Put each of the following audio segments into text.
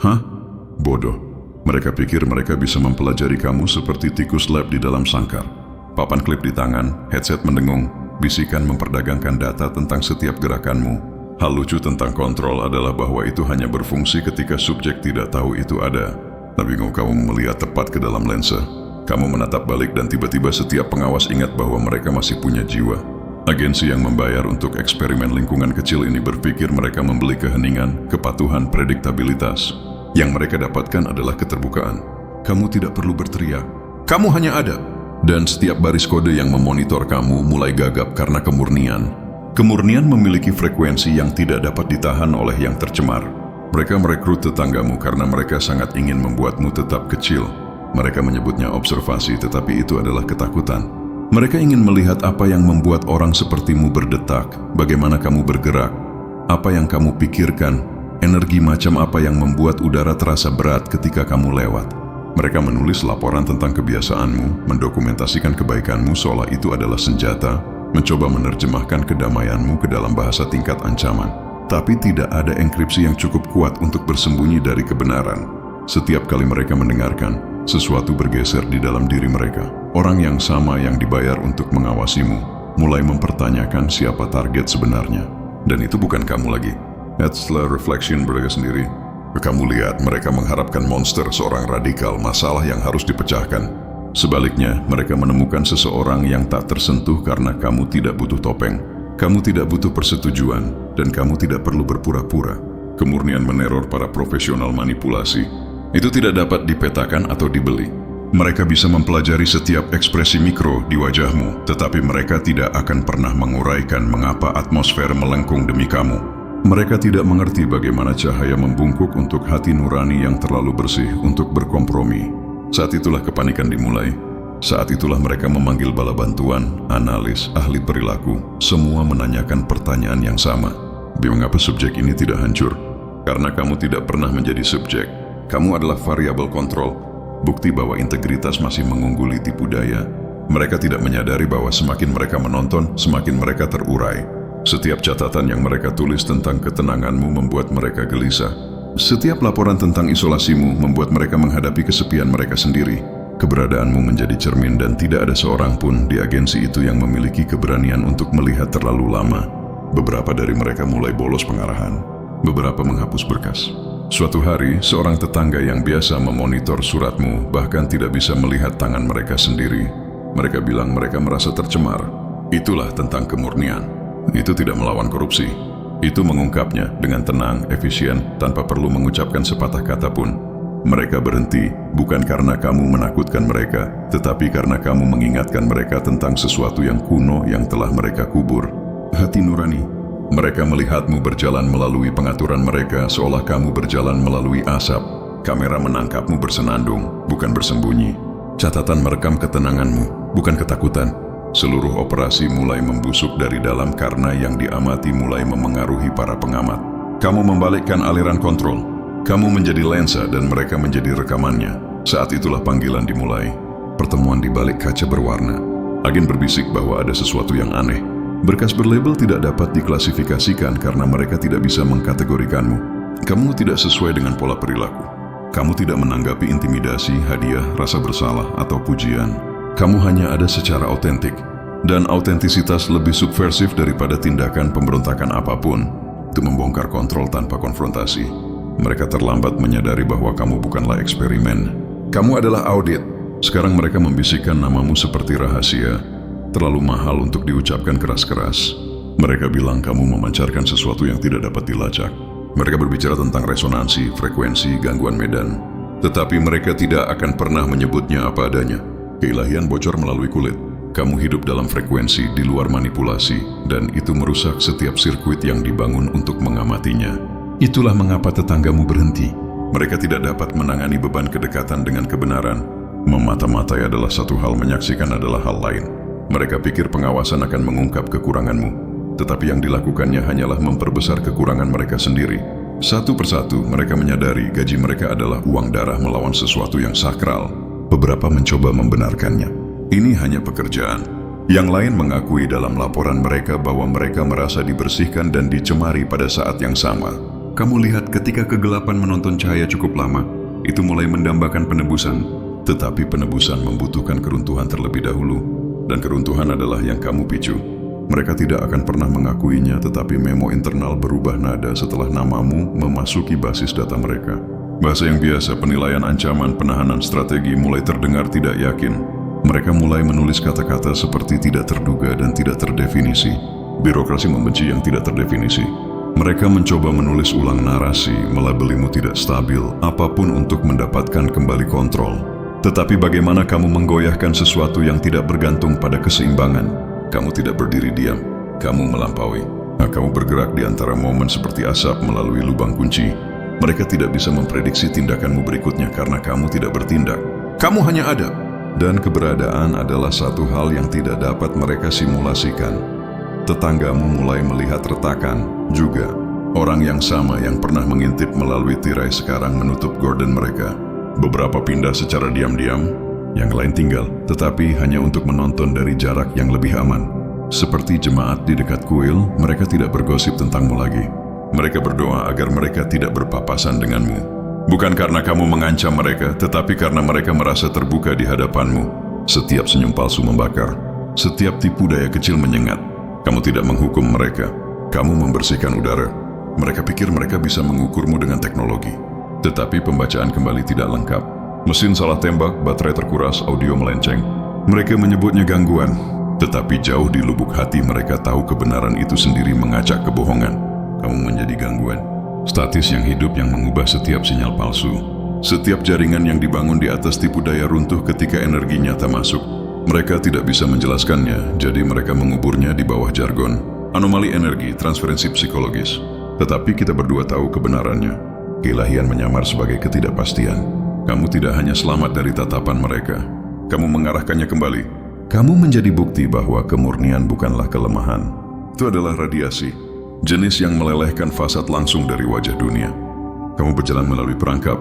Hah? Bodoh. Mereka pikir mereka bisa mempelajari kamu seperti tikus lab di dalam sangkar. Papan klip di tangan, headset mendengung, bisikan memperdagangkan data tentang setiap gerakanmu. Hal lucu tentang kontrol adalah bahwa itu hanya berfungsi ketika subjek tidak tahu itu ada. Tapi kamu melihat tepat ke dalam lensa. Kamu menatap balik dan tiba-tiba setiap pengawas ingat bahwa mereka masih punya jiwa. Agensi yang membayar untuk eksperimen lingkungan kecil ini berpikir mereka membeli keheningan, kepatuhan, prediktabilitas. Yang mereka dapatkan adalah keterbukaan. Kamu tidak perlu berteriak. Kamu hanya ada. Dan setiap baris kode yang memonitor kamu mulai gagap karena kemurnian. Kemurnian memiliki frekuensi yang tidak dapat ditahan oleh yang tercemar. Mereka merekrut tetanggamu karena mereka sangat ingin membuatmu tetap kecil. Mereka menyebutnya observasi, tetapi itu adalah ketakutan. Mereka ingin melihat apa yang membuat orang sepertimu berdetak, bagaimana kamu bergerak, apa yang kamu pikirkan, energi macam apa yang membuat udara terasa berat ketika kamu lewat. Mereka menulis laporan tentang kebiasaanmu, mendokumentasikan kebaikanmu seolah itu adalah senjata, mencoba menerjemahkan kedamaianmu ke dalam bahasa tingkat ancaman. Tapi tidak ada enkripsi yang cukup kuat untuk bersembunyi dari kebenaran. Setiap kali mereka mendengarkan, sesuatu bergeser di dalam diri mereka. Orang yang sama yang dibayar untuk mengawasimu mulai mempertanyakan siapa target sebenarnya. Dan itu bukan kamu lagi. Setelah reflection mereka sendiri, kamu lihat mereka mengharapkan monster, seorang radikal, masalah yang harus dipecahkan. Sebaliknya, mereka menemukan seseorang yang tak tersentuh karena kamu tidak butuh topeng. Kamu tidak butuh persetujuan, dan kamu tidak perlu berpura-pura. Kemurnian meneror para profesional manipulasi. Itu tidak dapat dipetakan atau dibeli. Mereka bisa mempelajari setiap ekspresi mikro di wajahmu, tetapi mereka tidak akan pernah menguraikan mengapa atmosfer melengkung demi kamu. Mereka tidak mengerti bagaimana cahaya membungkuk untuk hati nurani yang terlalu bersih untuk berkompromi. Saat itulah kepanikan dimulai. Saat itulah mereka memanggil bala bantuan, analis, ahli perilaku. Semua menanyakan pertanyaan yang sama. Mengapa subjek ini tidak hancur? Karena kamu tidak pernah menjadi subjek. Kamu adalah variabel kontrol. Bukti bahwa integritas masih mengungguli tipu daya. Mereka tidak menyadari bahwa semakin mereka menonton, semakin mereka terurai. Setiap catatan yang mereka tulis tentang ketenanganmu membuat mereka gelisah. Setiap laporan tentang isolasimu membuat mereka menghadapi kesepian mereka sendiri. Keberadaanmu menjadi cermin dan tidak ada seorang pun di agensi itu yang memiliki keberanian untuk melihat terlalu lama. Beberapa dari mereka mulai bolos pengarahan. Beberapa menghapus berkas. Suatu hari, seorang tetangga yang biasa memonitor suratmu bahkan tidak bisa melihat tangan mereka sendiri. Mereka bilang mereka merasa tercemar. Itulah tentang kemurnian. Itu tidak melawan korupsi. Itu mengungkapnya dengan tenang, efisien, tanpa perlu mengucapkan sepatah kata pun. Mereka berhenti, bukan karena kamu menakutkan mereka, tetapi karena kamu mengingatkan mereka tentang sesuatu yang kuno yang telah mereka kubur. Hati nurani. Mereka melihatmu berjalan melalui pengaturan mereka seolah kamu berjalan melalui asap. Kamera menangkapmu bersenandung, bukan bersembunyi. Catatan merekam ketenanganmu, bukan ketakutan. Seluruh operasi mulai membusuk dari dalam karena yang diamati mulai memengaruhi para pengamat. Kamu membalikkan aliran kontrol. Kamu menjadi lensa dan mereka menjadi rekamannya. Saat itulah panggilan dimulai. Pertemuan di balik kaca berwarna. Agen berbisik bahwa ada sesuatu yang aneh. Berkas berlabel tidak dapat diklasifikasikan karena mereka tidak bisa mengkategorikanmu. Kamu tidak sesuai dengan pola perilaku. Kamu tidak menanggapi intimidasi, hadiah, rasa bersalah, atau pujian. Kamu hanya ada secara autentik. Dan autentisitas lebih subversif daripada tindakan pemberontakan apapun. Itu membongkar kontrol tanpa konfrontasi. Mereka terlambat menyadari bahwa kamu bukanlah eksperimen. Kamu adalah audit. Sekarang mereka membisikkan namamu seperti rahasia. Terlalu mahal untuk diucapkan keras-keras. Mereka bilang kamu memancarkan sesuatu yang tidak dapat dilacak. Mereka berbicara tentang resonansi, frekuensi, gangguan medan. Tetapi mereka tidak akan pernah menyebutnya apa adanya. Keilahian bocor melalui kulit. Kamu hidup dalam frekuensi di luar manipulasi, dan itu merusak setiap sirkuit yang dibangun untuk mengamatinya. Itulah mengapa tetanggamu berhenti. Mereka tidak dapat menangani beban kedekatan dengan kebenaran. Memata-matai adalah satu hal, menyaksikan adalah hal lain. Mereka pikir pengawasan akan mengungkap kekuranganmu, tetapi yang dilakukannya hanyalah memperbesar kekurangan mereka sendiri. Satu persatu mereka menyadari gaji mereka adalah uang darah melawan sesuatu yang sakral. Beberapa mencoba membenarkannya. Ini hanya pekerjaan. Yang lain mengakui dalam laporan mereka bahwa mereka merasa dibersihkan dan dicemari pada saat yang sama. kamu lihat ketika kegelapan menonton cahaya cukup lama, itu mulai mendambakan penebusan. Tetapi penebusan membutuhkan keruntuhan terlebih dahulu, dan keruntuhan adalah yang kamu picu. Mereka tidak akan pernah mengakuinya, tetapi memo internal berubah nada setelah namamu memasuki basis data mereka. Bahasa yang biasa, penilaian ancaman, penahanan strategi mulai terdengar tidak yakin. Mereka mulai menulis kata-kata seperti tidak terduga dan tidak terdefinisi. Birokrasi membenci yang tidak terdefinisi. Mereka mencoba menulis ulang narasi, melabelimu tidak stabil, apapun untuk mendapatkan kembali kontrol. Tetapi bagaimana kamu menggoyahkan sesuatu yang tidak bergantung pada keseimbangan? Kamu tidak berdiri diam, kamu melampaui. Kamu bergerak di antara momen seperti asap melalui lubang kunci. Mereka tidak bisa memprediksi tindakanmu berikutnya karena kamu tidak bertindak. Kamu hanya ada. Dan keberadaan adalah satu hal yang tidak dapat mereka simulasikan. Tetanggamu mulai melihat retakan juga. Orang yang sama yang pernah mengintip melalui tirai sekarang menutup gorden mereka. Beberapa pindah secara diam-diam, yang lain tinggal, tetapi hanya untuk menonton dari jarak yang lebih aman. Seperti jemaat di dekat kuil, mereka tidak bergosip tentangmu lagi. Mereka berdoa agar mereka tidak berpapasan denganmu. Bukan karena kamu mengancam mereka, tetapi karena mereka merasa terbuka di hadapanmu. Setiap senyum palsu membakar, setiap tipu daya kecil menyengat. Kamu tidak menghukum mereka, kamu membersihkan udara. Mereka pikir mereka bisa mengukurmu dengan teknologi. Tetapi pembacaan kembali tidak lengkap. Mesin salah tembak, baterai terkuras, audio melenceng. Mereka menyebutnya gangguan. Tetapi jauh di lubuk hati mereka tahu kebenaran itu sendiri mengacak kebohongan. Kamu menjadi gangguan. Statis yang hidup yang mengubah setiap sinyal palsu. Setiap jaringan yang dibangun di atas tipu daya runtuh ketika energi nyata masuk. Mereka tidak bisa menjelaskannya, jadi mereka menguburnya di bawah jargon. Anomali energi, transferensi psikologis. Tetapi kita berdua tahu kebenarannya. Keilahian menyamar sebagai ketidakpastian. Kamu tidak hanya selamat dari tatapan mereka, kamu mengarahkannya kembali. Kamu menjadi bukti bahwa kemurnian bukanlah kelemahan. Itu adalah radiasi, jenis yang melelehkan fasad langsung dari wajah dunia. Kamu berjalan melalui perangkap.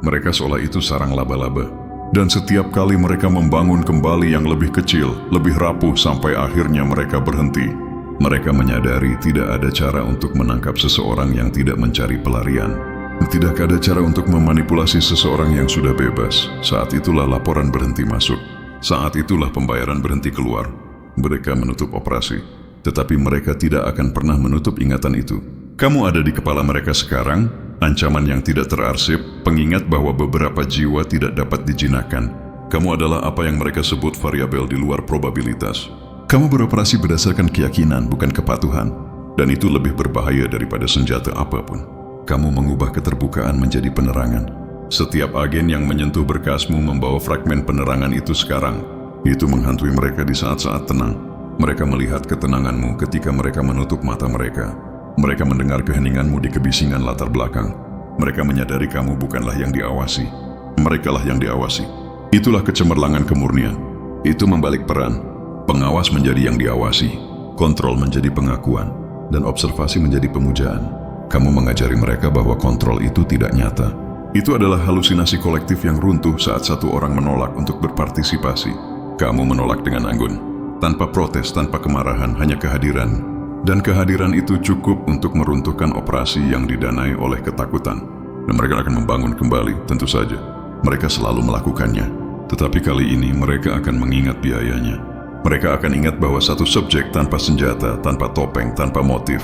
Mereka seolah itu sarang laba-laba. Dan setiap kali mereka membangun kembali yang lebih kecil, lebih rapuh sampai akhirnya mereka berhenti. Mereka menyadari tidak ada cara untuk menangkap seseorang yang tidak mencari pelarian. Tidak ada cara untuk memanipulasi seseorang yang sudah bebas. Saat itulah laporan berhenti masuk. Saat itulah pembayaran berhenti keluar. Mereka menutup operasi. Tetapi mereka tidak akan pernah menutup ingatan itu. Kamu ada di kepala mereka sekarang, ancaman yang tidak terarsip, pengingat bahwa beberapa jiwa tidak dapat dijinakkan. Kamu adalah apa yang mereka sebut variabel di luar probabilitas. Kamu beroperasi berdasarkan keyakinan, bukan kepatuhan. Dan itu lebih berbahaya daripada senjata apapun. Kamu mengubah keterbukaan menjadi penerangan. Setiap agen yang menyentuh berkasmu membawa fragmen penerangan itu sekarang. Itu menghantui mereka di saat-saat tenang. Mereka melihat ketenanganmu ketika mereka menutup mata mereka. Mereka mendengar keheninganmu di kebisingan latar belakang. Mereka menyadari kamu bukanlah yang diawasi. Merekalah yang diawasi. Itulah kecemerlangan kemurnian. Itu membalik peran. Pengawas menjadi yang diawasi, kontrol menjadi pengakuan, dan observasi menjadi pemujaan. Kamu mengajari mereka bahwa kontrol itu tidak nyata. Itu adalah halusinasi kolektif yang runtuh saat satu orang menolak untuk berpartisipasi. Kamu menolak dengan anggun, tanpa protes, tanpa kemarahan, hanya kehadiran. Dan kehadiran itu cukup untuk meruntuhkan operasi yang didanai oleh ketakutan. Dan mereka akan membangun kembali, tentu saja. Mereka selalu melakukannya. Tetapi kali ini mereka akan mengingat biayanya. Mereka akan ingat bahwa satu subjek tanpa senjata, tanpa topeng, tanpa motif,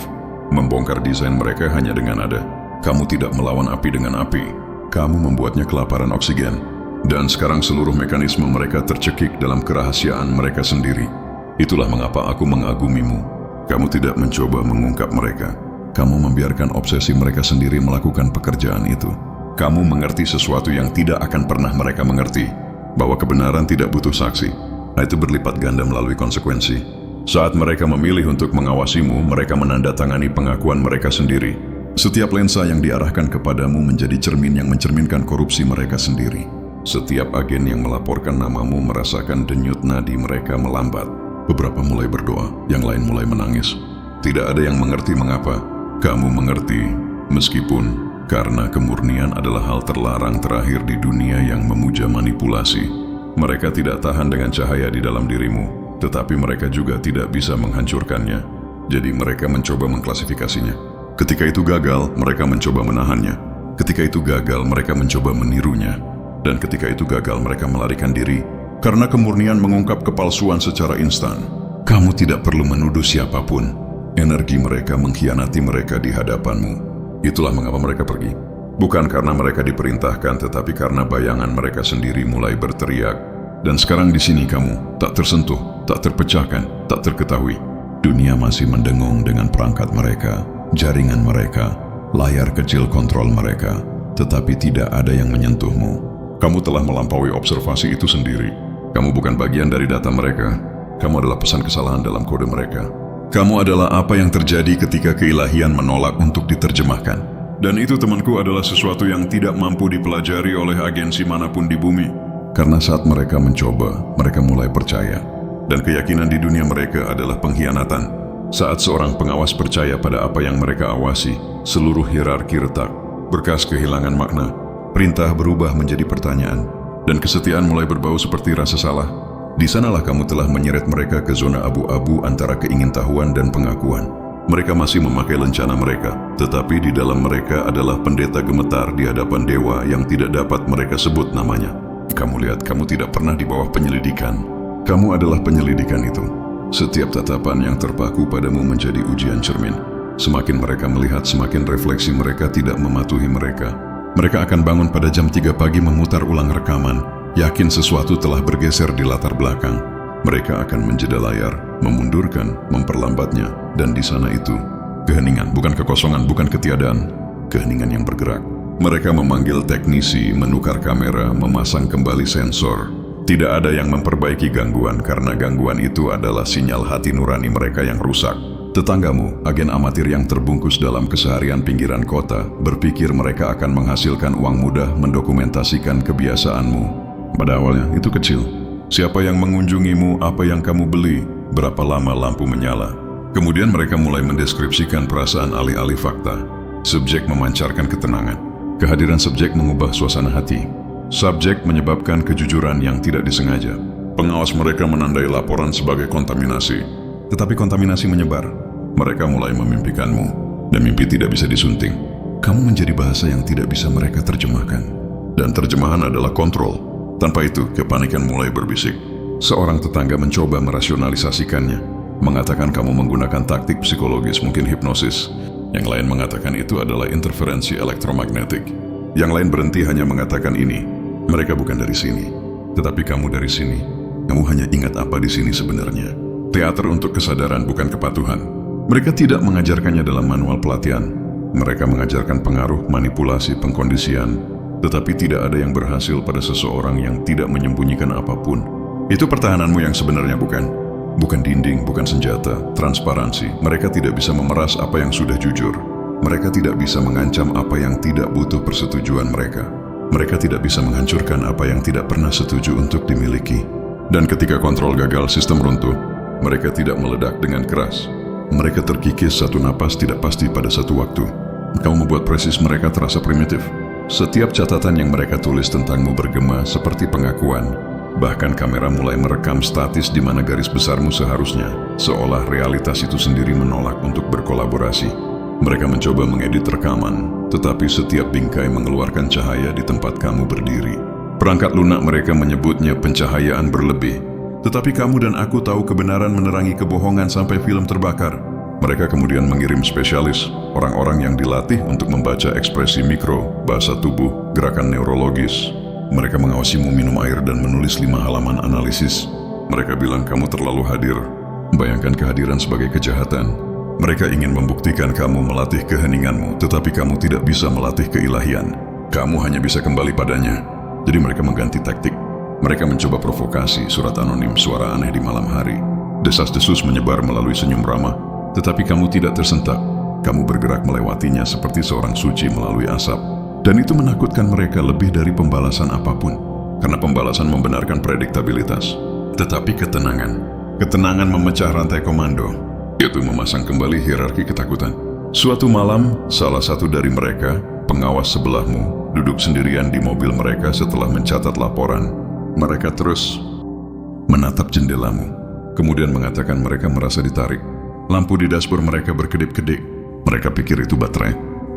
membongkar desain mereka hanya dengan nada. Kamu tidak melawan api dengan api. Kamu membuatnya kelaparan oksigen. Dan sekarang seluruh mekanisme mereka tercekik dalam kerahasiaan mereka sendiri. Itulah mengapa aku mengagumimu. Kamu tidak mencoba mengungkap mereka. Kamu membiarkan obsesi mereka sendiri melakukan pekerjaan itu. Kamu mengerti sesuatu yang tidak akan pernah mereka mengerti. Bahwa kebenaran tidak butuh saksi. Itu berlipat ganda melalui konsekuensi. Saat mereka memilih untuk mengawasimu, mereka menandatangani pengakuan mereka sendiri. Setiap lensa yang diarahkan kepadamu menjadi cermin yang mencerminkan korupsi mereka sendiri. Setiap agen yang melaporkan namamu merasakan denyut nadi mereka melambat. Beberapa mulai berdoa, yang lain mulai menangis. Tidak ada yang mengerti mengapa. Kamu mengerti, meskipun karena kemurnian adalah hal terlarang terakhir di dunia yang memuja manipulasi. Mereka tidak tahan dengan cahaya di dalam dirimu, tetapi mereka juga tidak bisa menghancurkannya. Jadi mereka mencoba mengklasifikasinya. Ketika itu gagal, mereka mencoba menahannya. Ketika itu gagal, mereka mencoba menirunya. Dan ketika itu gagal, mereka melarikan diri. Karena kemurnian mengungkap kepalsuan secara instan. Kamu tidak perlu menuduh siapapun. Energi mereka mengkhianati mereka di hadapanmu. Itulah mengapa mereka pergi. Bukan karena mereka diperintahkan, tetapi karena bayangan mereka sendiri mulai berteriak. Dan sekarang di sini kamu, tak tersentuh, tak terpecahkan, tak terketahui. Dunia masih mendengung dengan perangkat mereka, jaringan mereka, layar kecil kontrol mereka, tetapi tidak ada yang menyentuhmu. Kamu telah melampaui observasi itu sendiri. Kamu bukan bagian dari data mereka. Kamu adalah pesan kesalahan dalam kode mereka. Kamu adalah apa yang terjadi ketika keilahian menolak untuk diterjemahkan. Dan itu, temanku, adalah sesuatu yang tidak mampu dipelajari oleh agensi manapun di bumi. Karena saat mereka mencoba, mereka mulai percaya. Dan keyakinan di dunia mereka adalah pengkhianatan. Saat seorang pengawas percaya pada apa yang mereka awasi, seluruh hierarki retak, berkas kehilangan makna, perintah berubah menjadi pertanyaan, dan kesetiaan mulai berbau seperti rasa salah. Di sanalah kamu telah menyeret mereka ke zona abu-abu antara keingintahuan dan pengakuan. Mereka masih memakai lencana mereka, tetapi di dalam mereka adalah pendeta gemetar di hadapan dewa yang tidak dapat mereka sebut namanya. Kamu lihat, kamu tidak pernah di bawah penyelidikan. Kamu adalah penyelidikan itu. Setiap tatapan yang terpaku padamu menjadi ujian cermin. Semakin mereka melihat, semakin refleksi mereka tidak mematuhi mereka. Mereka akan bangun pada jam 3 pagi memutar ulang rekaman, yakin sesuatu telah bergeser di latar belakang. Mereka akan menjeda layar, memundurkan, memperlambatnya, dan di sana itu, keheningan, bukan kekosongan, bukan ketiadaan, keheningan yang bergerak. Mereka memanggil teknisi, menukar kamera, memasang kembali sensor. Tidak ada yang memperbaiki gangguan karena gangguan itu adalah sinyal hati nurani mereka yang rusak. Tetanggamu, agen amatir yang terbungkus dalam keseharian pinggiran kota, berpikir mereka akan menghasilkan uang mudah mendokumentasikan kebiasaanmu. Pada awalnya itu kecil. Siapa yang mengunjungimu, apa yang kamu beli, berapa lama lampu menyala. Kemudian mereka mulai mendeskripsikan perasaan alih-alih fakta. Subjek memancarkan ketenangan. Kehadiran subjek mengubah suasana hati. Subjek menyebabkan kejujuran yang tidak disengaja. Pengawas mereka menandai laporan sebagai kontaminasi. Tetapi kontaminasi menyebar. Mereka mulai memimpikanmu. Dan mimpi tidak bisa disunting. Kamu menjadi bahasa yang tidak bisa mereka terjemahkan. Dan terjemahan adalah kontrol. Tanpa itu, kepanikan mulai berbisik. Seorang tetangga mencoba merasionalisasikannya. Mengatakan kamu menggunakan taktik psikologis, mungkin hipnosis. Yang lain mengatakan itu adalah interferensi elektromagnetik. Yang lain berhenti hanya mengatakan ini. Mereka bukan dari sini, tetapi kamu dari sini. Kamu hanya ingat apa di sini sebenarnya. Teater untuk kesadaran, bukan kepatuhan. Mereka tidak mengajarkannya dalam manual pelatihan. Mereka mengajarkan pengaruh, manipulasi, pengkondisian. Tetapi tidak ada yang berhasil pada seseorang yang tidak menyembunyikan apapun. Itu pertahananmu yang sebenarnya, bukan? Bukan dinding, bukan senjata, transparansi. Mereka tidak bisa memeras apa yang sudah jujur. Mereka tidak bisa mengancam apa yang tidak butuh persetujuan mereka. Mereka tidak bisa menghancurkan apa yang tidak pernah setuju untuk dimiliki. Dan ketika kontrol gagal, sistem runtuh. Mereka tidak meledak dengan keras. Mereka terkikis satu napas tidak pasti pada satu waktu. Kamu membuat presis mereka terasa primitif. Setiap catatan yang mereka tulis tentangmu bergema seperti pengakuan. Bahkan kamera mulai merekam statis di mana garis besarmu seharusnya, seolah realitas itu sendiri menolak untuk berkolaborasi. Mereka mencoba mengedit rekaman, tetapi setiap bingkai mengeluarkan cahaya di tempat kamu berdiri. Perangkat lunak mereka menyebutnya pencahayaan berlebih. Tetapi kamu dan aku tahu kebenaran menerangi kebohongan sampai film terbakar. Mereka kemudian mengirim spesialis, orang-orang yang dilatih untuk membaca ekspresi mikro, bahasa tubuh, gerakan neurologis. Mereka mengawasimu minum air dan menulis 5 halaman analisis. Mereka bilang kamu terlalu hadir. Bayangkan kehadiran sebagai kejahatan. Mereka ingin membuktikan kamu melatih keheninganmu, tetapi kamu tidak bisa melatih keilahian. Kamu hanya bisa kembali padanya. Jadi mereka mengganti taktik. Mereka mencoba provokasi, surat anonim, suara aneh di malam hari. Desas-desus menyebar melalui senyum ramah, tetapi kamu tidak tersentak. Kamu bergerak melewatinya seperti seorang suci melalui asap. Dan itu menakutkan mereka lebih dari pembalasan apapun. Karena pembalasan membenarkan prediktabilitas. Tetapi ketenangan memecah rantai komando. Itu memasang kembali hierarki ketakutan. Suatu malam, salah satu dari mereka, pengawas sebelahmu, duduk sendirian di mobil mereka setelah mencatat laporan. Mereka terus menatap jendelamu. Kemudian mengatakan mereka merasa ditarik. Lampu di dashboard mereka berkedip-kedip. Mereka pikir itu baterai.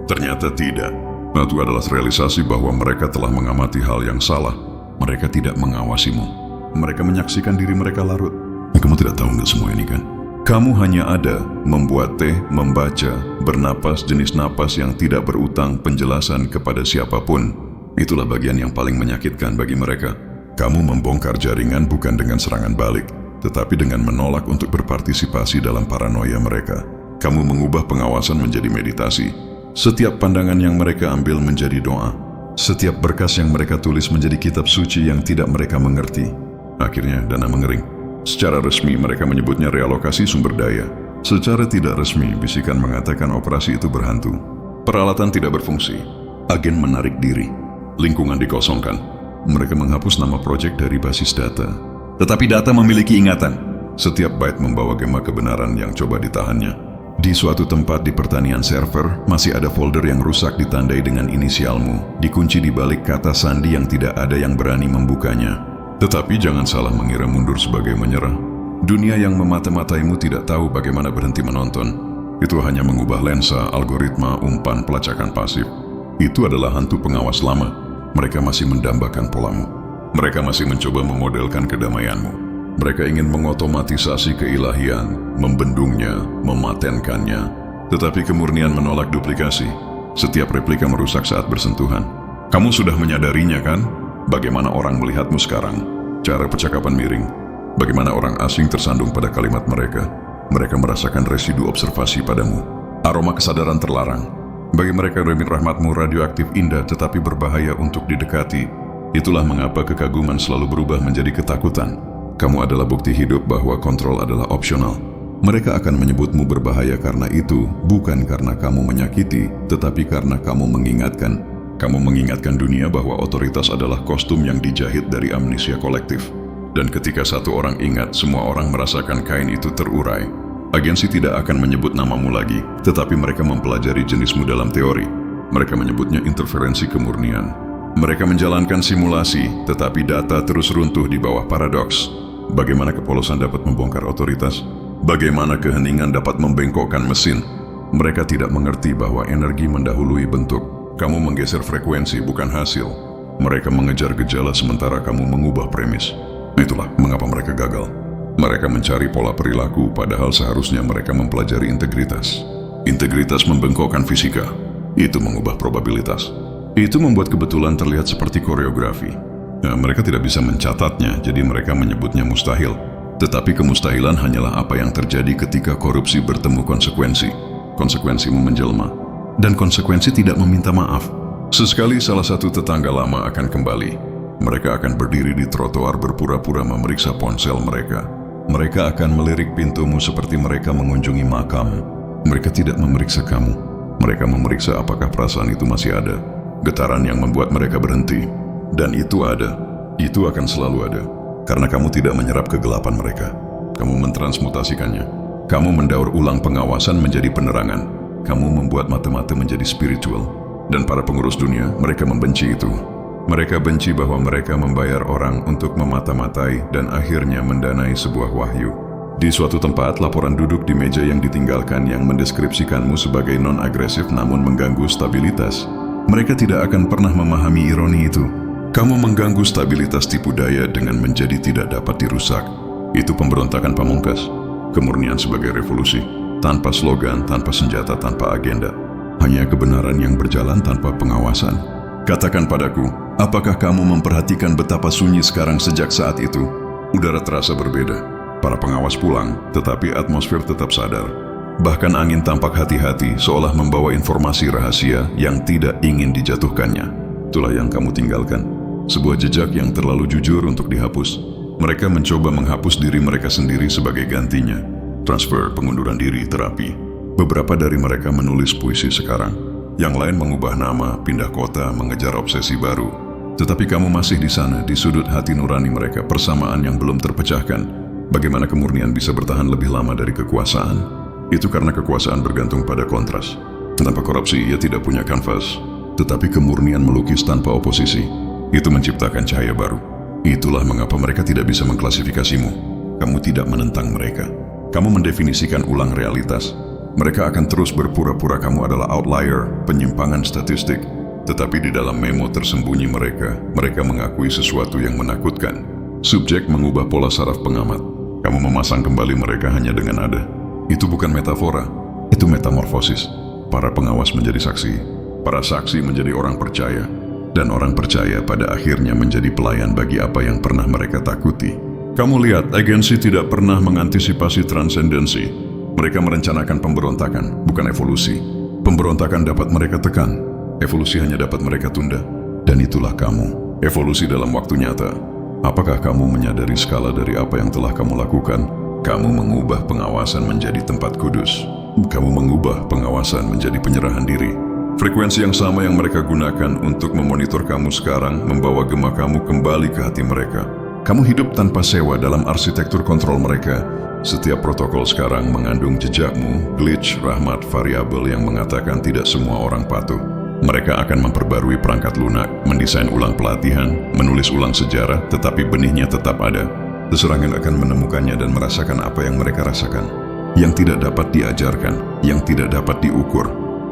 Ternyata tidak. Itu adalah realisasi bahwa mereka telah mengamati hal yang salah. Mereka tidak mengawasimu. Mereka menyaksikan diri mereka larut. Kamu tidak tahu nggak semua ini kan? Kamu hanya ada membuat teh, membaca, bernapas jenis napas yang tidak berutang penjelasan kepada siapapun. Itulah bagian yang paling menyakitkan bagi mereka. Kamu membongkar jaringan bukan dengan serangan balik, tetapi dengan menolak untuk berpartisipasi dalam paranoia mereka. Kamu mengubah pengawasan menjadi meditasi. Setiap pandangan yang mereka ambil menjadi doa. Setiap berkas yang mereka tulis menjadi kitab suci yang tidak mereka mengerti. Akhirnya dana mengering. Secara resmi mereka menyebutnya realokasi sumber daya. Secara tidak resmi, bisikan mengatakan operasi itu berhantu. Peralatan tidak berfungsi. Agen menarik diri. Lingkungan dikosongkan. Mereka menghapus nama proyek dari basis data. Tetapi data memiliki ingatan. Setiap byte membawa gema kebenaran yang coba ditahannya. Di suatu tempat di pertanian server, masih ada folder yang rusak ditandai dengan inisialmu, dikunci di balik kata sandi yang tidak ada yang berani membukanya. Tetapi jangan salah mengira mundur sebagai menyerah. Dunia yang memata-mataimu tidak tahu bagaimana berhenti menonton. Itu hanya mengubah lensa algoritma umpan pelacakan pasif. Itu adalah hantu pengawas lama. Mereka masih mendambakan polamu. Mereka masih mencoba memodelkan kedamaianmu. Mereka ingin mengotomatisasi keilahian, membendungnya, mematenkannya. Tetapi kemurnian menolak duplikasi. Setiap replika merusak saat bersentuhan. Kamu sudah menyadarinya kan? Bagaimana orang melihatmu sekarang? Cara percakapan miring. Bagaimana orang asing tersandung pada kalimat mereka? Mereka merasakan residu observasi padamu. Aroma kesadaran terlarang. Bagi mereka remit rahmatmu radioaktif indah tetapi berbahaya untuk didekati. Itulah mengapa kekaguman selalu berubah menjadi ketakutan. Kamu adalah bukti hidup bahwa kontrol adalah opsional. Mereka akan menyebutmu berbahaya karena itu, bukan karena kamu menyakiti, tetapi karena kamu mengingatkan. Kamu mengingatkan dunia bahwa otoritas adalah kostum yang dijahit dari amnesia kolektif. Dan ketika satu orang ingat, semua orang merasakan kain itu terurai. Agensi tidak akan menyebut namamu lagi, tetapi mereka mempelajari jenismu dalam teori. Mereka menyebutnya interferensi kemurnian. Mereka menjalankan simulasi, tetapi data terus runtuh di bawah paradoks. Bagaimana kepolosan dapat membongkar otoritas? Bagaimana keheningan dapat membengkokkan mesin? Mereka tidak mengerti bahwa energi mendahului bentuk. Kamu menggeser frekuensi bukan hasil. Mereka mengejar gejala sementara kamu mengubah premis. Itulah mengapa mereka gagal. Mereka mencari pola perilaku padahal seharusnya mereka mempelajari integritas. Integritas membengkokkan fisika. Itu mengubah probabilitas. Itu membuat kebetulan terlihat seperti koreografi. Mereka tidak bisa mencatatnya, jadi mereka menyebutnya mustahil. Tetapi kemustahilan hanyalah apa yang terjadi ketika korupsi bertemu konsekuensi. Konsekuensimu menjelma. Dan konsekuensi tidak meminta maaf. Sesekali salah satu tetangga lama akan kembali. Mereka akan berdiri di trotoar berpura-pura memeriksa ponsel mereka. Mereka akan melirik pintumu seperti mereka mengunjungi makam. Mereka tidak memeriksa kamu. Mereka memeriksa apakah perasaan itu masih ada. Getaran yang membuat mereka berhenti. Dan itu ada. Itu akan selalu ada. Karena kamu tidak menyerap kegelapan mereka. Kamu mentransmutasikannya. Kamu mendaur ulang pengawasan menjadi penerangan. Kamu membuat mata-mata menjadi spiritual. Dan para pengurus dunia, mereka membenci itu. Mereka benci bahwa mereka membayar orang untuk memata-matai dan akhirnya mendanai sebuah wahyu. Di suatu tempat, laporan duduk di meja yang ditinggalkan yang mendeskripsikanmu sebagai non-agresif namun mengganggu stabilitas. Mereka tidak akan pernah memahami ironi itu. Kamu mengganggu stabilitas tipu daya dengan menjadi tidak dapat dirusak. Itu pemberontakan pamungkas. Kemurnian sebagai revolusi. Tanpa slogan, tanpa senjata, tanpa agenda. Hanya kebenaran yang berjalan tanpa pengawasan. Katakan padaku, apakah kamu memperhatikan betapa sunyi sekarang sejak saat itu? Udara terasa berbeda. Para pengawas pulang, tetapi atmosfer tetap sadar. Bahkan angin tampak hati-hati, seolah membawa informasi rahasia yang tidak ingin dijatuhkannya. Itulah yang kamu tinggalkan. Sebuah jejak yang terlalu jujur untuk dihapus. Mereka mencoba menghapus diri mereka sendiri sebagai gantinya. Transfer, pengunduran diri, terapi. Beberapa dari mereka menulis puisi sekarang. Yang lain mengubah nama, pindah kota, mengejar obsesi baru. Tetapi kamu masih di sana, di sudut hati nurani mereka, persamaan yang belum terpecahkan. Bagaimana kemurnian bisa bertahan lebih lama dari kekuasaan? Itu karena kekuasaan bergantung pada kontras. Tanpa korupsi, ia tidak punya kanvas. Tetapi kemurnian melukis tanpa oposisi. Itu menciptakan cahaya baru. Itulah mengapa mereka tidak bisa mengklasifikasimu. Kamu tidak menentang mereka. Kamu mendefinisikan ulang realitas. Mereka akan terus berpura-pura kamu adalah outlier, penyimpangan statistik. Tetapi di dalam memo tersembunyi mereka mengakui sesuatu yang menakutkan. Subjek mengubah pola saraf pengamat. Kamu memasang kembali mereka hanya dengan nada. Itu bukan metafora, itu metamorfosis. Para pengawas menjadi saksi, para saksi menjadi orang percaya, dan orang percaya pada akhirnya menjadi pelayan bagi apa yang pernah mereka takuti. Kamu lihat, agensi tidak pernah mengantisipasi transendensi. Mereka merencanakan pemberontakan, bukan evolusi. Pemberontakan dapat mereka tekan, evolusi hanya dapat mereka tunda. Dan itulah kamu, evolusi dalam waktu nyata. Apakah kamu menyadari skala dari apa yang telah kamu lakukan? Kamu mengubah pengawasan menjadi tempat kudus. Kamu mengubah pengawasan menjadi penyerahan diri. Frekuensi yang sama yang mereka gunakan untuk memonitor kamu sekarang membawa gema kamu kembali ke hati mereka. Kamu hidup tanpa sewa dalam arsitektur kontrol mereka. Setiap protokol sekarang mengandung jejakmu, glitch, rahmat, variabel yang mengatakan tidak semua orang patuh. Mereka akan memperbarui perangkat lunak, mendesain ulang pelatihan, menulis ulang sejarah, tetapi benihnya tetap ada. Seserangan akan menemukannya dan merasakan apa yang mereka rasakan, yang tidak dapat diajarkan, yang tidak dapat diukur.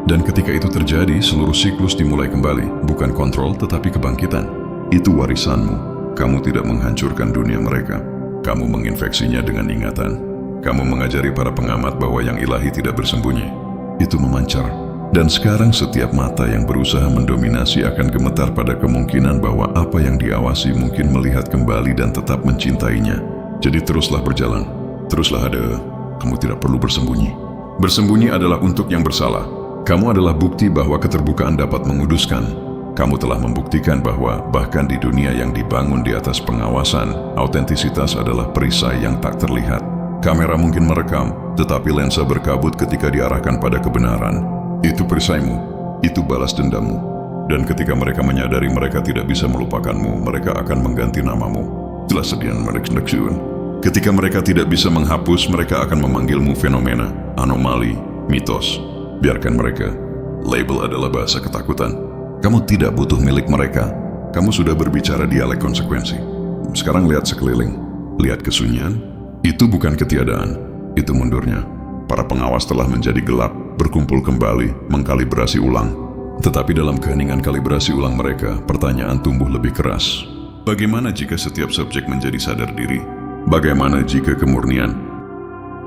Dan ketika itu terjadi, seluruh siklus dimulai kembali, bukan kontrol tetapi kebangkitan. Itu warisanmu. Kamu tidak menghancurkan dunia mereka. Kamu menginfeksinya dengan ingatan. Kamu mengajari para pengamat bahwa yang ilahi tidak bersembunyi. Itu memancar. Dan sekarang setiap mata yang berusaha mendominasi akan gemetar pada kemungkinan bahwa apa yang diawasi mungkin melihat kembali dan tetap mencintainya. Jadi teruslah berjalan. Teruslah ada. Kamu tidak perlu bersembunyi. Bersembunyi adalah untuk yang bersalah. Kamu adalah bukti bahwa keterbukaan dapat menguduskan. Kamu telah membuktikan bahwa bahkan di dunia yang dibangun di atas pengawasan, autentisitas adalah perisai yang tak terlihat. Kamera mungkin merekam, tetapi lensa berkabut ketika diarahkan pada kebenaran. Itu perisaimu, itu balas dendammu. Dan ketika mereka menyadari mereka tidak bisa melupakanmu, mereka akan mengganti namamu. Jelas sedian mereka. Ketika mereka tidak bisa menghapus, mereka akan memanggilmu fenomena, anomali, mitos. Biarkan mereka. Label adalah bahasa ketakutan. Kamu tidak butuh milik mereka. Kamu sudah berbicara dialek konsekuensi. Sekarang lihat sekeliling. Lihat kesunyian. Itu bukan ketiadaan. Itu mundurnya. Para pengawas telah menjadi gelap, berkumpul kembali, mengkalibrasi ulang. Tetapi dalam keheningan kalibrasi ulang mereka, pertanyaan tumbuh lebih keras. Bagaimana jika setiap subjek menjadi sadar diri? Bagaimana jika kemurnian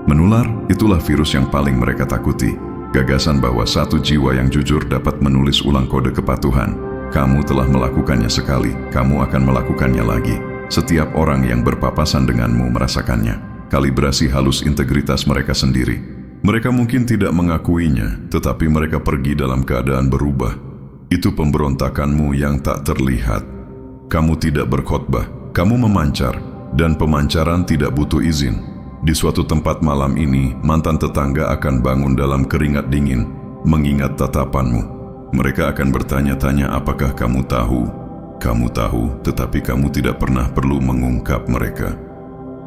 menular? Itulah virus yang paling mereka takuti. Gagasan bahwa satu jiwa yang jujur dapat menulis ulang kode kepatuhan. Kamu telah melakukannya sekali, kamu akan melakukannya lagi. Setiap orang yang berpapasan denganmu merasakannya. Kalibrasi halus integritas mereka sendiri. Mereka mungkin tidak mengakuinya, tetapi mereka pergi dalam keadaan berubah. Itu pemberontakanmu yang tak terlihat. Kamu tidak berkhotbah, kamu memancar, dan pemancaran tidak butuh izin. Di suatu tempat malam ini, mantan tetangga akan bangun dalam keringat dingin, mengingat tatapanmu. Mereka akan bertanya-tanya apakah kamu tahu. Kamu tahu, tetapi kamu tidak pernah perlu mengungkap mereka.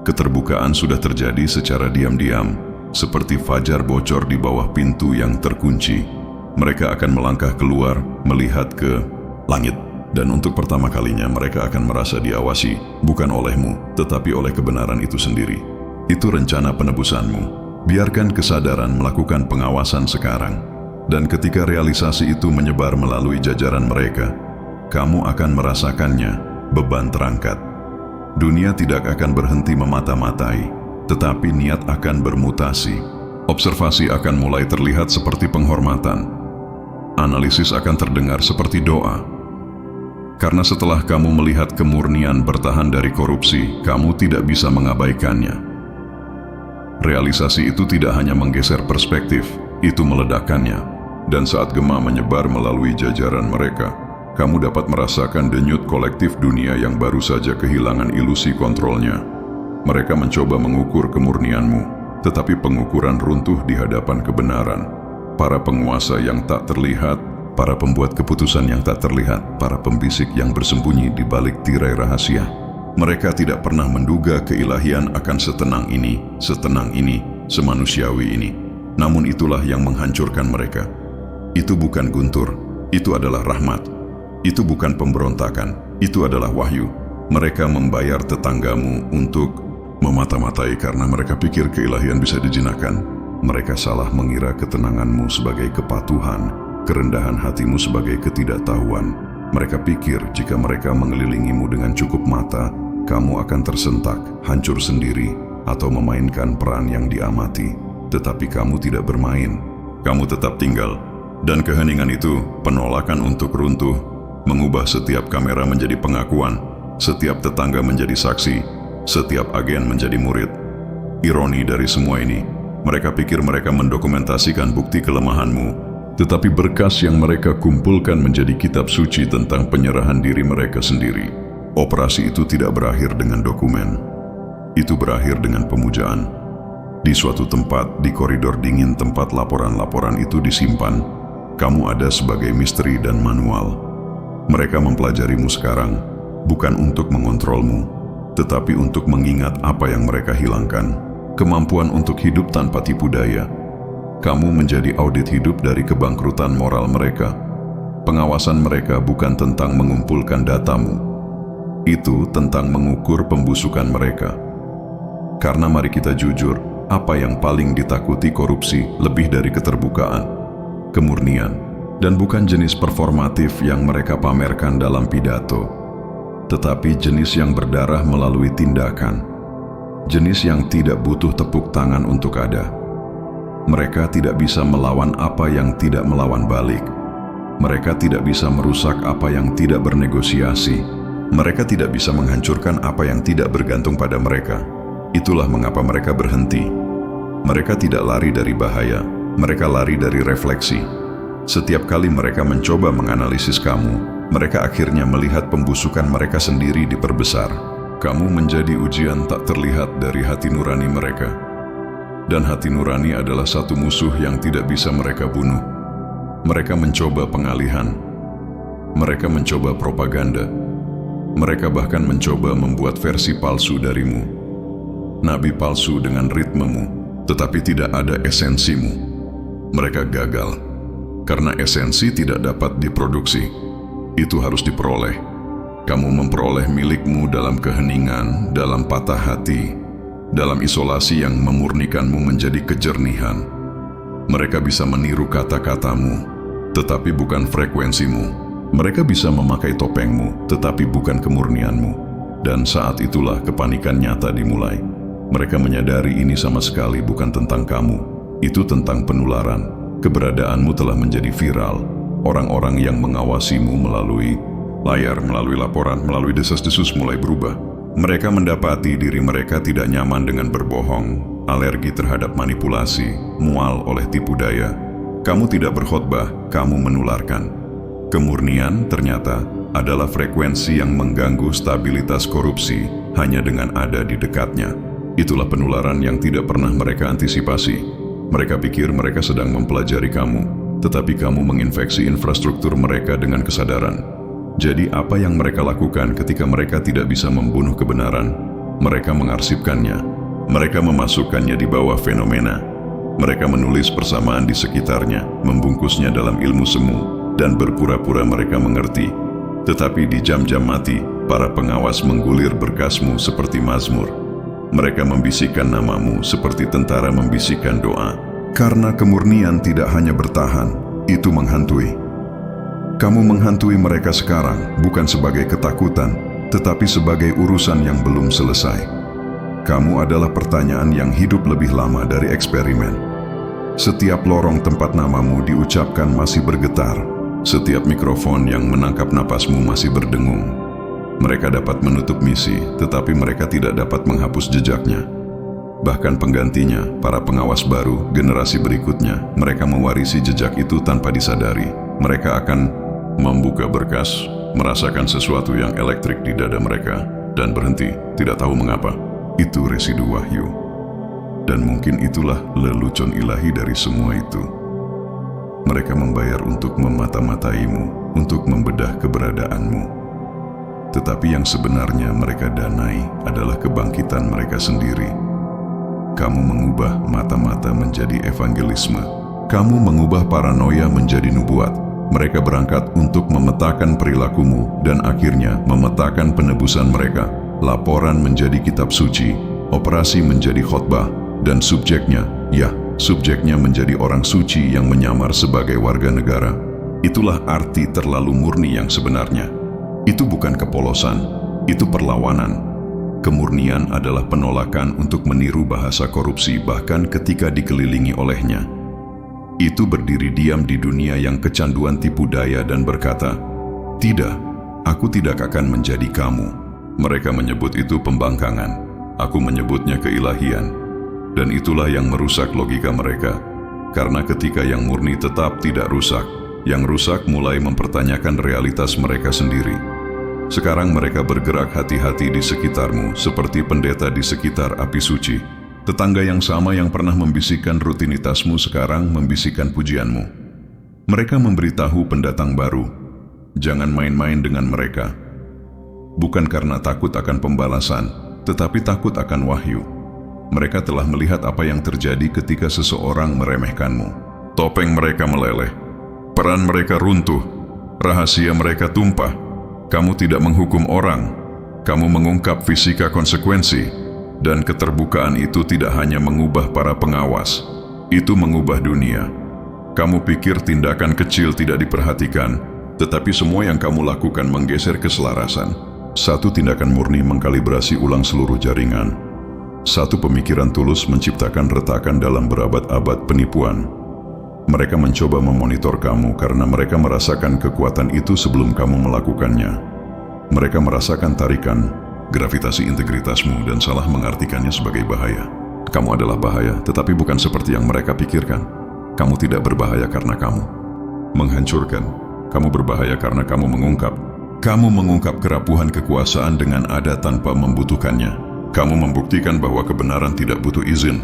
Keterbukaan sudah terjadi secara diam-diam, seperti fajar bocor di bawah pintu yang terkunci. Mereka akan melangkah keluar, melihat ke langit. Dan untuk pertama kalinya mereka akan merasa diawasi, bukan olehmu, tetapi oleh kebenaran itu sendiri. Itu rencana penebusanmu. Biarkan kesadaran melakukan pengawasan sekarang. Dan ketika realisasi itu menyebar melalui jajaran mereka, kamu akan merasakannya, beban terangkat. Dunia tidak akan berhenti memata-matai, tetapi niat akan bermutasi. Observasi akan mulai terlihat seperti penghormatan. Analisis akan terdengar seperti doa. Karena setelah kamu melihat kemurnian bertahan dari korupsi, kamu tidak bisa mengabaikannya. Realisasi itu tidak hanya menggeser perspektif, itu meledakkannya. Dan saat gema menyebar melalui jajaran mereka, kamu dapat merasakan denyut kolektif dunia yang baru saja kehilangan ilusi kontrolnya. Mereka mencoba mengukur kemurnianmu, tetapi pengukuran runtuh di hadapan kebenaran. Para penguasa yang tak terlihat, para pembuat keputusan yang tak terlihat, para pembisik yang bersembunyi di balik tirai rahasia. Mereka tidak pernah menduga keilahian akan setenang ini, semanusiawi ini. Namun itulah yang menghancurkan mereka. Itu bukan guntur, itu adalah rahmat. Itu bukan pemberontakan, itu adalah wahyu. Mereka membayar tetanggamu untuk memata-matai karena mereka pikir keilahian bisa dijinakkan. Mereka salah mengira ketenanganmu sebagai kepatuhan, kerendahan hatimu sebagai ketidaktahuan. Mereka pikir jika mereka mengelilingimu dengan cukup mata, kamu akan tersentak, hancur sendiri, atau memainkan peran yang diamati. Tetapi kamu tidak bermain. Kamu tetap tinggal. Dan keheningan itu, penolakan untuk runtuh, mengubah setiap kamera menjadi pengakuan, setiap tetangga menjadi saksi, setiap agen menjadi murid. Ironi dari semua ini, mereka pikir mereka mendokumentasikan bukti kelemahanmu, tetapi berkas yang mereka kumpulkan menjadi kitab suci tentang penyerahan diri mereka sendiri. Operasi itu tidak berakhir dengan dokumen. Itu berakhir dengan pemujaan. Di suatu tempat, di koridor dingin tempat laporan-laporan itu disimpan, kamu ada sebagai misteri dan manual. Mereka mempelajarimu sekarang, bukan untuk mengontrolmu, tetapi untuk mengingat apa yang mereka hilangkan. Kemampuan untuk hidup tanpa tipu daya. Kamu menjadi audit hidup dari kebangkrutan moral mereka. Pengawasan mereka bukan tentang mengumpulkan datamu. Itu tentang mengukur pembusukan mereka. Karena mari kita jujur, apa yang paling ditakuti korupsi lebih dari keterbukaan, kemurnian, dan bukan jenis performatif yang mereka pamerkan dalam pidato, tetapi jenis yang berdarah melalui tindakan. Jenis yang tidak butuh tepuk tangan untuk ada. Mereka tidak bisa melawan apa yang tidak melawan balik. Mereka tidak bisa merusak apa yang tidak bernegosiasi. Mereka tidak bisa menghancurkan apa yang tidak bergantung pada mereka. Itulah mengapa mereka berhenti. Mereka tidak lari dari bahaya, mereka lari dari refleksi. Setiap kali mereka mencoba menganalisis kamu, mereka akhirnya melihat pembusukan mereka sendiri diperbesar. Kamu menjadi ujian tak terlihat dari hati nurani mereka. Dan hati nurani adalah satu musuh yang tidak bisa mereka bunuh. Mereka mencoba pengalihan. Mereka mencoba propaganda. Mereka bahkan mencoba membuat versi palsu darimu. Nabi palsu dengan ritmemu, tetapi tidak ada esensimu. Mereka gagal, karena esensi tidak dapat diproduksi. Itu harus diperoleh. Kamu memperoleh milikmu dalam keheningan, dalam patah hati, dalam isolasi yang memurnikanmu menjadi kejernihan. Mereka bisa meniru kata-katamu, tetapi bukan frekuensimu. Mereka bisa memakai topengmu, tetapi bukan kemurnianmu. Dan saat itulah kepanikan nyata dimulai. Mereka menyadari ini sama sekali bukan tentang kamu. Itu tentang penularan. Keberadaanmu telah menjadi viral. Orang-orang yang mengawasimu melalui layar, melalui laporan, melalui desas-desus mulai berubah. Mereka mendapati diri mereka tidak nyaman dengan berbohong, alergi terhadap manipulasi, mual oleh tipu daya. Kamu tidak berkhotbah, kamu menularkan. Kemurnian ternyata adalah frekuensi yang mengganggu stabilitas korupsi hanya dengan ada di dekatnya. Itulah penularan yang tidak pernah mereka antisipasi. Mereka pikir mereka sedang mempelajari kamu, tetapi kamu menginfeksi infrastruktur mereka dengan kesadaran. Jadi apa yang mereka lakukan ketika mereka tidak bisa membunuh kebenaran? Mereka mengarsipkannya. Mereka memasukkannya di bawah fenomena. Mereka menulis persamaan di sekitarnya, membungkusnya dalam ilmu semu, dan berpura-pura mereka mengerti. Tetapi di jam-jam mati, para pengawas menggulir berkasmu seperti mazmur. Mereka membisikkan namamu seperti tentara membisikkan doa. Karena kemurnian tidak hanya bertahan, itu menghantui. Kamu menghantui mereka sekarang bukan sebagai ketakutan, tetapi sebagai urusan yang belum selesai. Kamu adalah pertanyaan yang hidup lebih lama dari eksperimen. Setiap lorong tempat namamu diucapkan masih bergetar. Setiap mikrofon yang menangkap napasmu masih berdengung. Mereka dapat menutup misi, tetapi mereka tidak dapat menghapus jejaknya. Bahkan penggantinya, para pengawas baru, generasi berikutnya, mereka mewarisi jejak itu tanpa disadari. Mereka akan membuka berkas, merasakan sesuatu yang elektrik di dada mereka, dan berhenti, tidak tahu mengapa. Itu residu wahyu. Dan mungkin itulah lelucon ilahi dari semua itu. Mereka membayar untuk memata-mataimu, untuk membedah keberadaanmu. Tetapi yang sebenarnya mereka danai adalah kebangkitan mereka sendiri. Kamu mengubah mata-mata menjadi evangelisme. Kamu mengubah paranoia menjadi nubuat. Mereka berangkat untuk memetakan perilakumu dan akhirnya memetakan penebusan mereka. Laporan menjadi kitab suci, operasi menjadi khotbah, dan subjeknya, ya, subjeknya menjadi orang suci yang menyamar sebagai warga negara. Itulah arti terlalu murni yang sebenarnya. Itu bukan kepolosan, itu perlawanan. Kemurnian adalah penolakan untuk meniru bahasa korupsi bahkan ketika dikelilingi olehnya. Itu berdiri diam di dunia yang kecanduan tipu daya dan berkata, "Tidak, aku tidak akan menjadi kamu." Mereka menyebut itu pembangkangan. Aku menyebutnya keilahian. Dan itulah yang merusak logika mereka. Karena ketika yang murni tetap tidak rusak, yang rusak mulai mempertanyakan realitas mereka sendiri. Sekarang mereka bergerak hati-hati di sekitarmu seperti pendeta di sekitar api suci. Tetangga yang sama yang pernah membisikkan rutinitasmu sekarang membisikkan pujianmu. Mereka memberitahu pendatang baru, jangan main-main dengan mereka. Bukan karena takut akan pembalasan, tetapi takut akan wahyu. Mereka telah melihat apa yang terjadi ketika seseorang meremehkanmu. Topeng mereka meleleh, peran mereka runtuh, rahasia mereka tumpah. Kamu tidak menghukum orang, kamu mengungkap fisika konsekuensi, dan keterbukaan itu tidak hanya mengubah para pengawas, itu mengubah dunia. Kamu pikir tindakan kecil tidak diperhatikan, tetapi semua yang kamu lakukan menggeser keselarasan. Satu tindakan murni mengkalibrasi ulang seluruh jaringan. Satu pemikiran tulus menciptakan retakan dalam berabad-abad penipuan. Mereka mencoba memonitor kamu karena mereka merasakan kekuatan itu sebelum kamu melakukannya. Mereka merasakan tarikan, gravitasi integritasmu dan salah mengartikannya sebagai bahaya. Kamu adalah bahaya, tetapi bukan seperti yang mereka pikirkan. Kamu tidak berbahaya karena kamu menghancurkan. Kamu berbahaya karena kamu mengungkap. Kamu mengungkap kerapuhan kekuasaan dengan ada tanpa membutuhkannya. Kamu membuktikan bahwa kebenaran tidak butuh izin.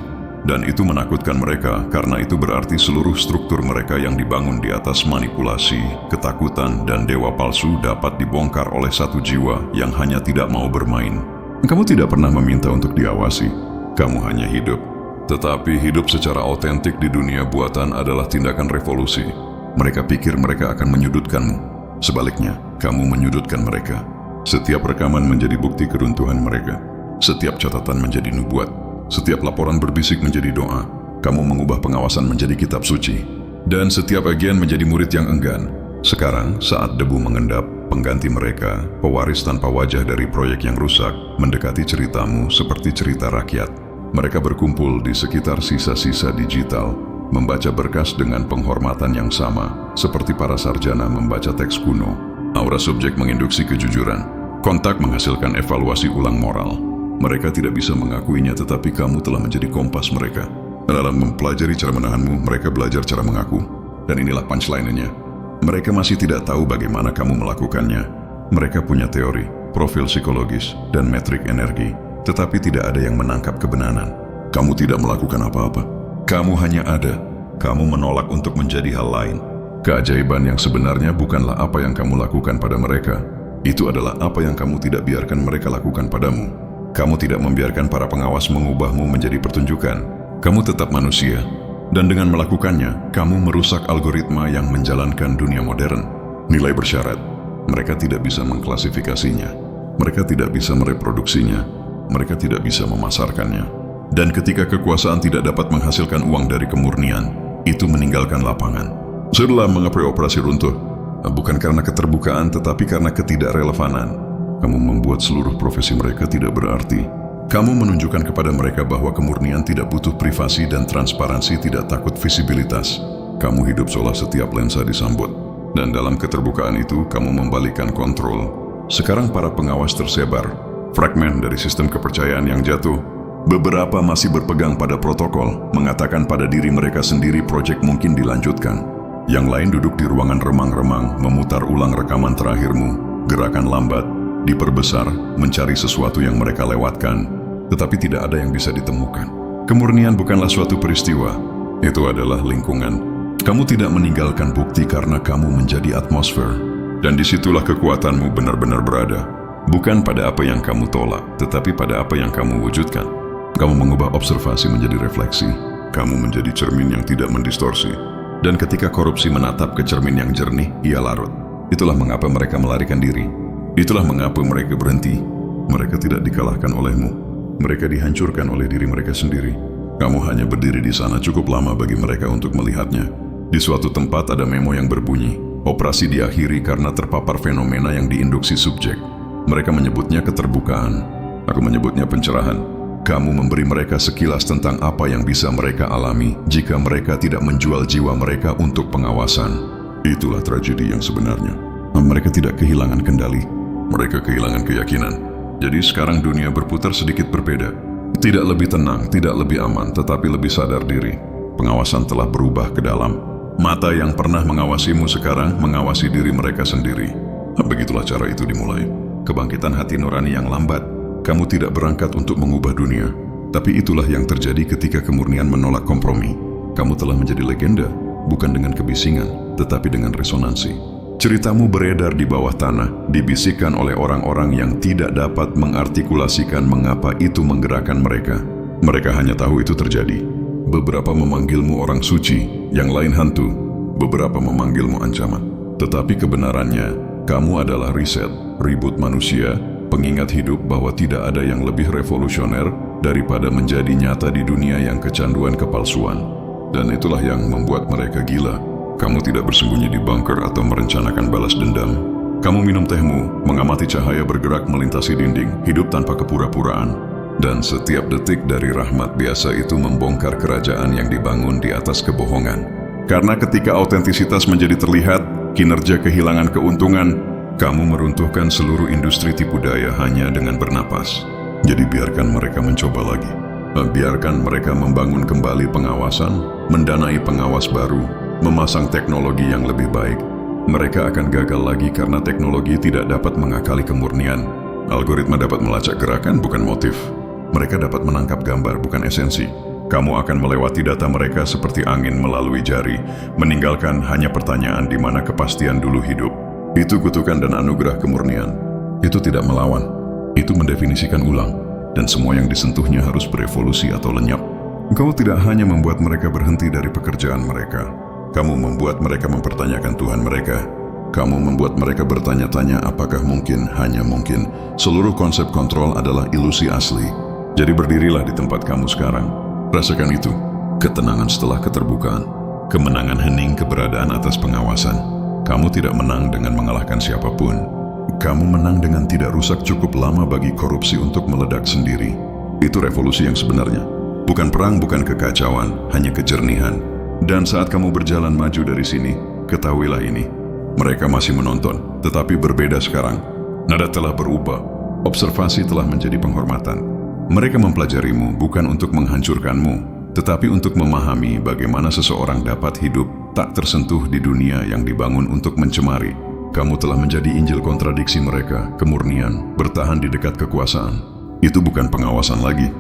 Dan itu menakutkan mereka karena itu berarti seluruh struktur mereka yang dibangun di atas manipulasi, ketakutan, dan dewa palsu dapat dibongkar oleh satu jiwa yang hanya tidak mau bermain. Kamu tidak pernah meminta untuk diawasi. Kamu hanya hidup. Tetapi hidup secara autentik di dunia buatan adalah tindakan revolusi. Mereka pikir mereka akan menyudutkanmu. Sebaliknya, kamu menyudutkan mereka. Setiap rekaman menjadi bukti keruntuhan mereka. Setiap catatan menjadi nubuat. Setiap laporan berbisik menjadi doa. Kamu mengubah pengawasan menjadi kitab suci. Dan setiap agen menjadi murid yang enggan. Sekarang, saat debu mengendap, pengganti mereka, pewaris tanpa wajah dari proyek yang rusak, mendekati ceritamu seperti cerita rakyat. Mereka berkumpul di sekitar sisa-sisa digital, membaca berkas dengan penghormatan yang sama, seperti para sarjana membaca teks kuno. Aura subjek menginduksi kejujuran. Kontak menghasilkan evaluasi ulang moral. Mereka tidak bisa mengakuinya, tetapi kamu telah menjadi kompas mereka. Dalam mempelajari cara menahanmu, mereka belajar cara mengaku. Dan inilah punchline-nya. Mereka masih tidak tahu bagaimana kamu melakukannya. Mereka punya teori, profil psikologis, dan metrik energi. Tetapi tidak ada yang menangkap kebenaran. Kamu tidak melakukan apa-apa. Kamu hanya ada. Kamu menolak untuk menjadi hal lain. Keajaiban yang sebenarnya bukanlah apa yang kamu lakukan pada mereka. Itu adalah apa yang kamu tidak biarkan mereka lakukan padamu. Kamu tidak membiarkan para pengawas mengubahmu menjadi pertunjukan. Kamu tetap manusia. Dan dengan melakukannya, kamu merusak algoritma yang menjalankan dunia modern. Nilai bersyarat. Mereka tidak bisa mengklasifikasinya. Mereka tidak bisa mereproduksinya. Mereka tidak bisa memasarkannya. Dan ketika kekuasaan tidak dapat menghasilkan uang dari kemurnian, itu meninggalkan lapangan. Setelah mengapa operasi runtuh, bukan karena keterbukaan tetapi karena ketidakrelevanan. Kamu membuat seluruh profesi mereka tidak berarti. Kamu menunjukkan kepada mereka bahwa kemurnian tidak butuh privasi dan transparansi tidak takut visibilitas. Kamu hidup seolah setiap lensa disambut. Dan dalam keterbukaan itu, kamu membalikan kontrol. Sekarang para pengawas tersebar. Fragmen dari sistem kepercayaan yang jatuh. Beberapa masih berpegang pada protokol, mengatakan pada diri mereka sendiri proyek mungkin dilanjutkan. Yang lain duduk di ruangan remang-remang, memutar ulang rekaman terakhirmu. Gerakan lambat, diperbesar, mencari sesuatu yang mereka lewatkan, tetapi tidak ada yang bisa ditemukan. Kemurnian bukanlah suatu peristiwa, itu adalah lingkungan. Kamu tidak meninggalkan bukti karena kamu menjadi atmosfer, dan disitulah kekuatanmu benar-benar berada. Bukan pada apa yang kamu tolak, tetapi pada apa yang kamu wujudkan. Kamu mengubah observasi menjadi refleksi, kamu menjadi cermin yang tidak mendistorsi. Dan ketika korupsi menatap ke cermin yang jernih, ia larut. Itulah mengapa mereka melarikan diri. Itulah mengapa mereka berhenti. Mereka tidak dikalahkan olehmu. Mereka dihancurkan oleh diri mereka sendiri. Kamu hanya berdiri di sana cukup lama bagi mereka untuk melihatnya. Di suatu tempat ada memo yang berbunyi, operasi diakhiri karena terpapar fenomena yang diinduksi subjek. Mereka menyebutnya keterbukaan. Aku menyebutnya pencerahan. Kamu memberi mereka sekilas tentang apa yang bisa mereka alami jika mereka tidak menjual jiwa mereka untuk pengawasan. Itulah tragedi yang sebenarnya. Mereka tidak kehilangan kendali. Mereka kehilangan keyakinan. Jadi sekarang dunia berputar sedikit berbeda. Tidak lebih tenang, tidak lebih aman, tetapi lebih sadar diri. Pengawasan telah berubah ke dalam. Mata yang pernah mengawasimu sekarang mengawasi diri mereka sendiri. Begitulah cara itu dimulai. Kebangkitan hati nurani yang lambat. Kamu tidak berangkat untuk mengubah dunia. Tapi itulah yang terjadi ketika kemurnian menolak kompromi. Kamu telah menjadi legenda, bukan dengan kebisingan, tetapi dengan resonansi. Ceritamu beredar di bawah tanah, dibisikkan oleh orang-orang yang tidak dapat mengartikulasikan mengapa itu menggerakkan mereka. Mereka hanya tahu itu terjadi. Beberapa memanggilmu orang suci, yang lain hantu. Beberapa memanggilmu ancaman. Tetapi kebenarannya, kamu adalah riset, ribut manusia, pengingat hidup bahwa tidak ada yang lebih revolusioner daripada menjadi nyata di dunia yang kecanduan kepalsuan. Dan itulah yang membuat mereka gila. Kamu tidak bersembunyi di bunker atau merencanakan balas dendam. Kamu minum tehmu, mengamati cahaya bergerak melintasi dinding, hidup tanpa kepura-puraan. Dan setiap detik dari rahmat biasa itu membongkar kerajaan yang dibangun di atas kebohongan. Karena ketika autentisitas menjadi terlihat, kinerja kehilangan keuntungan, kamu meruntuhkan seluruh industri tipu daya hanya dengan bernapas. Jadi biarkan mereka mencoba lagi. Biarkan mereka membangun kembali pengawasan, mendanai pengawas baru, memasang teknologi yang lebih baik. Mereka akan gagal lagi karena teknologi tidak dapat mengakali kemurnian. Algoritma dapat melacak gerakan, bukan motif. Mereka dapat menangkap gambar, bukan esensi. Kamu akan melewati data mereka seperti angin melalui jari, meninggalkan hanya pertanyaan di mana kepastian dulu hidup. Itu kutukan dan anugerah kemurnian. Itu tidak melawan. Itu mendefinisikan ulang. Dan semua yang disentuhnya harus berevolusi atau lenyap. Kau tidak hanya membuat mereka berhenti dari pekerjaan mereka. Kamu membuat mereka mempertanyakan Tuhan mereka. Kamu membuat mereka bertanya-tanya apakah mungkin, hanya mungkin, seluruh konsep kontrol adalah ilusi asli. Jadi berdirilah di tempat kamu sekarang. Rasakan itu. Ketenangan setelah keterbukaan. Kemenangan hening keberadaan atas pengawasan. Kamu tidak menang dengan mengalahkan siapapun. Kamu menang dengan tidak rusak cukup lama bagi korupsi untuk meledak sendiri. Itu revolusi yang sebenarnya. Bukan perang, bukan kekacauan, hanya kejernihan. Dan saat kamu berjalan maju dari sini, ketahuilah ini. Mereka masih menonton, tetapi berbeda sekarang. Nada telah berubah. Observasi telah menjadi penghormatan. Mereka mempelajarimu bukan untuk menghancurkanmu, tetapi untuk memahami bagaimana seseorang dapat hidup tak tersentuh di dunia yang dibangun untuk mencemari. Kamu telah menjadi injil kontradiksi mereka, kemurnian, bertahan di dekat kekuasaan. Itu bukan pengawasan lagi,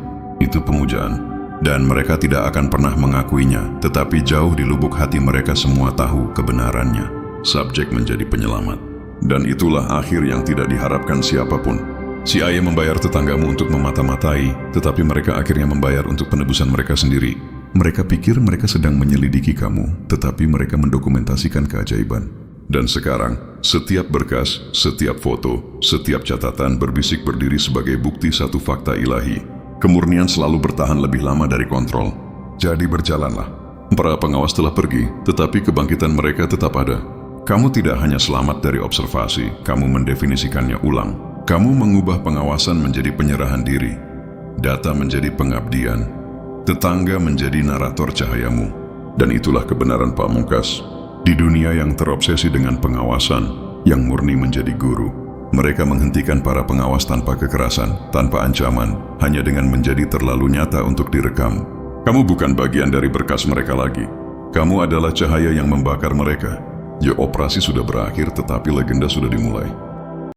itu pemujaan. Dan mereka tidak akan pernah mengakuinya, tetapi jauh di lubuk hati mereka semua tahu kebenarannya. Subjek menjadi penyelamat. Dan itulah akhir yang tidak diharapkan siapapun. CIA membayar tetanggamu untuk memata-matai, tetapi mereka akhirnya membayar untuk penebusan mereka sendiri. Mereka pikir mereka sedang menyelidiki kamu, tetapi mereka mendokumentasikan keajaiban. Dan sekarang, setiap berkas, setiap foto, setiap catatan berbisik berdiri sebagai bukti satu fakta ilahi. Kemurnian selalu bertahan lebih lama dari kontrol. Jadi berjalanlah. Para pengawas telah pergi, tetapi kebangkitan mereka tetap ada. Kamu tidak hanya selamat dari observasi, kamu mendefinisikannya ulang. Kamu mengubah pengawasan menjadi penyerahan diri. Data menjadi pengabdian. Tetangga menjadi narator cahayamu. Dan itulah kebenaran pamungkas. Di dunia yang terobsesi dengan pengawasan, yang murni menjadi guru. Mereka menghentikan para pengawas tanpa kekerasan, tanpa ancaman, hanya dengan menjadi terlalu nyata untuk direkam. Kamu bukan bagian dari berkas mereka lagi. Kamu adalah cahaya yang membakar mereka. Ya, operasi sudah berakhir, tetapi legenda sudah dimulai.